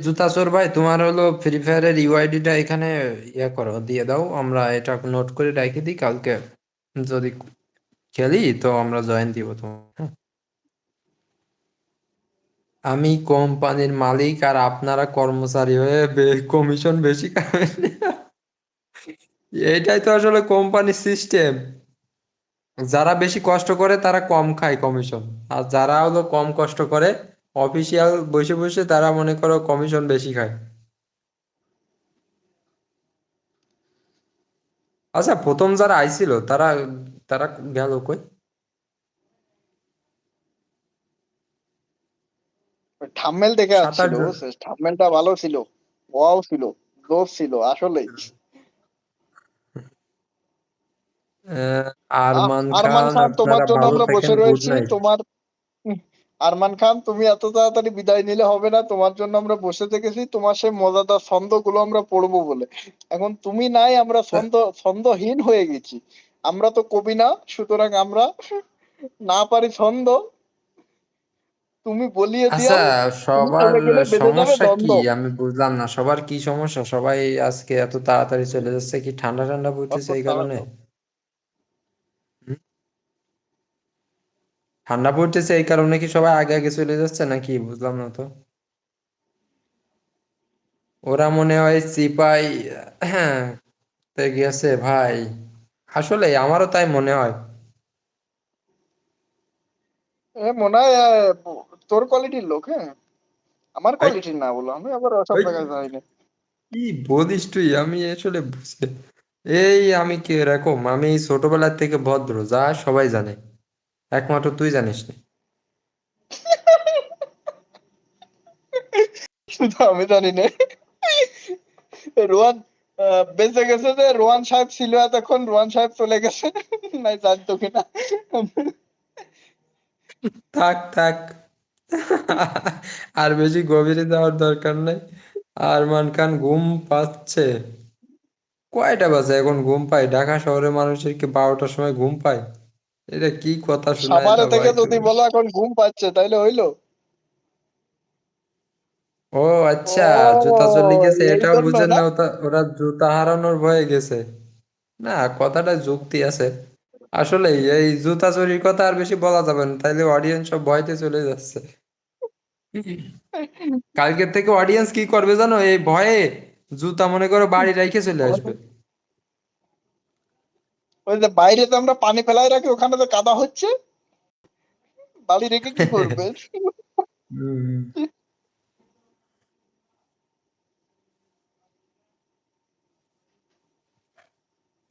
জুতা চোর ভাই, তোমার হলো ফ্রি ফায়ারের ইউআইডিটা এখানে করো, দিয়ে দাও। আমরা এটা নোট করে রেখে দিই, কালকে যদি খেলি তো আমরা জয়েন দিব তোমার, হ্যাঁ? আমি কোম্পানির মালিক আর আপনারা কর্মচারী হয়ে কমিশন বেশি খাবেন। এইটাই তো আসলে কোম্পানির সিস্টেম। যারা বেশি কষ্ট করে তারা কম খায় কমিশন, আর যারা হলো কম কষ্ট করে অফিসিয়াল বসে বসে তারা মনে করো কমিশন বেশি খায়। আচ্ছা, প্রথম যারা আইছিল তারা তারা গেল কই? থাম্বনেল দেখে সাত আট আসছিল, জন। বুঝছিস? থাম্বনেলটা ভালো ছিল, ওয়াও ছিল, জোস ছিল আসলেই। আহ, আরমান আরমান খান, খান, তোমার আপনারা জন্য ভালো আমরা থাকেন, বসে গুড রয়েছি। নাইট। তোমার আরমান খান, তুমি এত তাড়াতাড়ি বিদায় নিলে হবে না, তোমার জন্য আমরা বসে থেকেছি, তোমার সেই মজাদার ছন্দগুলো আমরা পড়বো বলে। এখন তুমি নাই, আমরা ছন্দহীন হয়ে গেছি। আমরা তো কবি না, সুতরাং আমরা না পারি ছন্দ। তুমি বলিয়ে আচ্ছা, দিও, তুমি সবার চলে গেলে বেঁধে যাবে সমস্যা কি? দ্বন্দ্ব। আমি বুঝলাম না, সবার কি সমস্যা? সবাই আজকে এত তাড়াতাড়ি চলে যাচ্ছে, কি ঠান্ডা ঠান্ডা অত পড়তেছে এই কারণে? তাড়া- হুম? ঠান্ডা পড়তেছে এই কারণে কি সবাই আগে আগে চলে যাচ্ছে নাকি? বুঝলাম না তো। ওরা মনে হয় চিপাই, হ্যাঁ, তে গেছে ভাই। আসলে আমারও তাই মনে হয়। মনে হয় তোর কোয়ালিটির লোক, হ্যাঁ, আমার এই, কোয়ালিটির না বলো, আমি আবার ওসব এই, জায়গায় যাই না। কি বলিস তুই? আমি আসলে এই আমি কি এরকম? আমি ছোটবেলার থেকে ভদ্র, যা সবাই জানে, একমাত্র তুই জানিস না। শুধু আমি জানি না। রোহান বেঁচে গেছে, যে রোহান সাহেব ছিল এতক্ষণ, রোহান সাহেব চলে গেছে। নাই জানতো কিনা। থাক থাক, আর বেশি গভীরে যাওয়ার দরকার নেই। আরমান খান ঘুম পাচ্ছে। কয়টা বাজে এখন? ঘুম পায়? ঢাকা শহরের মানুষের কি 12টার সময় ঘুম পায়? এটা কি কথা শুনাইলা সাভারে থেকে ভাই যদি তুমি? বলো এখন ঘুম পাচ্ছে, তাইলে হইলো? ও আচ্ছা, জুতা ও, চলে গেছে এই এটাও জন্য বুঝেন না। না? ওরা জুতা হারানোর ভয়ে গেছে। না, কথাটা যুক্তি আছে। আসলে এই জুতা চুরির কথা আর বেশি বলা যাবে না, তাইলে অডিয়েন্স সব ভয়তে চলে যাচ্ছে। কালকের থেকে অডিয়েন্স কি করবে জানো? এই ভয়ে জুতা মনে করো বাড়ি রেখে চলে আসবে। ওই যে বাইরে তো আমরা পানি ফেলাই রাখি, ওখানে তো কাদা হচ্ছে, বালি রেখে কি করবে? হুম।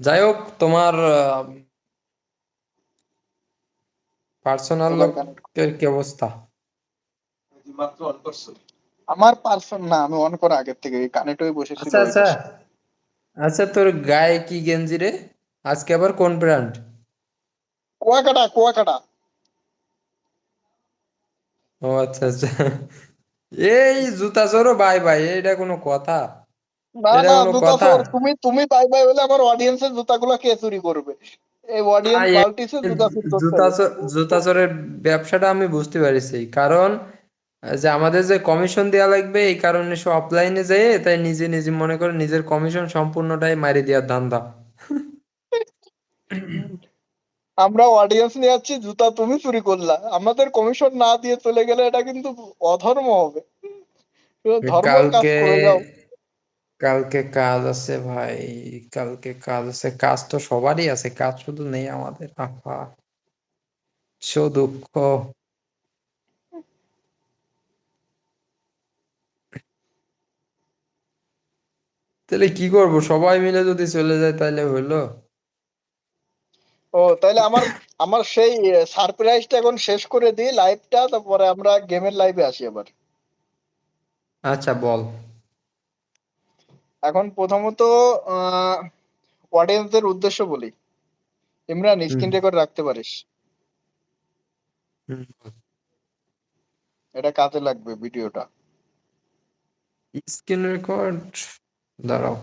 যাই হোক, তোমার পার্সোনাল এবার কানেক্ট লোকের কি অবস্থা? মাত্র অন করছো? আমার পার্সন না, আমি অন করা আগের থেকে কানেক্ট হয়ে বসেছিল আচ্ছা ওই আচ্ছা। পাশে। আচ্ছা, তোর গায়ে কি গেঞ্জি রে? আজকে আবার কোন ব্র্যান্ড? কুয়াকাটা, কুয়াকাটা। ও আচ্ছা আচ্ছা। এই জুতা চোরও বাই বাই, এটা কোনো কথা? না এটা না, কোনো জুতা কথা? চোর তুমি, তুমি বাই বাই বলে আমার অডিয়েন্সের জুতাগুলো কে চুরি করবে? এই অডিয়েন্স আই পাল্টিছে জুতা চুরি করতে জুতা গেছে। জুতা চোরের ব্যবসাটা আমি বুঝতে পারছি, কারণ যে আমাদের যে কমিশন দেওয়া লাগবে এই কারণে সে অফলাইনে যেয়ে তাই নিজে নিজে মনে করে নিজের কমিশন সম্পূর্ণটাই মারি দেওয়ার ধান্দা। আমরা অডিয়েন্স নিয়ে যাচ্ছি, জুতা তুমি চুরি করলা, আমাদের কমিশন না দিয়ে চলে গেলে এটা কিন্তু অধর্ম হবে। তুমি ধর্মের কাজ কালকে করে যাও। কালকে কাজ আছে ভাই। কালকে কাজ আছে, কাজ তো সবারই আছে, কাজ শুধু নেই আমাদের। আহা, সো দুঃখ। তাহলে কি করব? সবাই মিলে যদি চলে যায় তাহলে হইলো। ও তাহলে আমার, আমার সেই সারপ্রাইজটা এখন শেষ করে দিই লাইভটা, তারপরে আমরা গেমের লাইভে আসি আবার। আচ্ছা, বল। এখন প্রথমত অডিয়েন্সদের উদ্দেশ্য বলি, ইমরান হুম। স্ক্রিন রেকর্ড রাখতে পারিস, হুম। এটা কাজে লাগবে ভিডিওটা। স্ক্রিন রেকর্ড, দাঁড়াও।